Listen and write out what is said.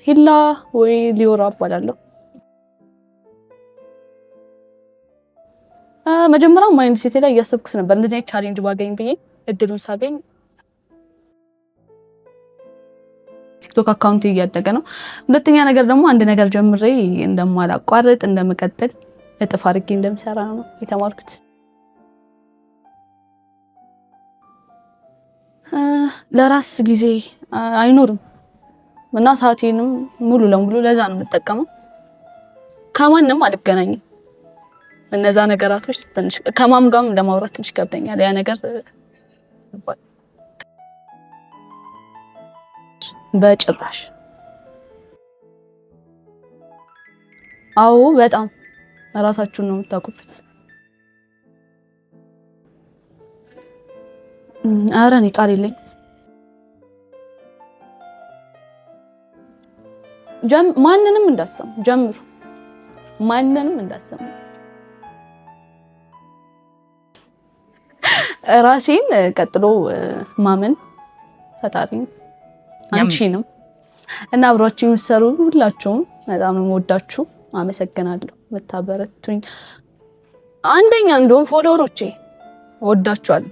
ሂላ ወይ ሊዮራ እባላለሁ። መጀመሪያ ማይንድ ሴት ላይ እያሰብኩት ነበር እንደዚህ ቻሌንጅ ባገኝ ብዬ እድሉን ሳገኝ ቲክቶክ አካውንት እያደገ ነው። ሁለተኛ ነገር ደግሞ አንድ ነገር ጀምሬ እንደማላቋርጥ እንደምቀጥል እጥፍ አድርጌ እንደምሰራ ነው የተማርኩት። ለራስ ጊዜ አይኖርም እና ሰዓቴንም ሙሉ ለሙሉ ለዛ ነው የምጠቀመው። ከማንም አልገናኝም። እነዛ ነገራቶች ትንሽ ከማም ጋርም ለማውራት ትንሽ ከብደኛል። ያ ነገር በጭራሽ። አዎ በጣም ራሳችሁን ነው የምታውቁበት። ኧረ እኔ ቃል የለኝም። ማንንም እንዳሰሙ ጀምሩ። ማንንም እንዳሰሙ ራሴን ቀጥሎ ማመን ፈጣሪን አንቺንም እና አብራችሁ የምትሰሩ ሁላችሁም በጣም ነው የምወዳችሁ። አመሰግናለሁ። መታበረቱኝ አንደኛ እንደውም ፎሎወሮቼ ወዳችኋለሁ።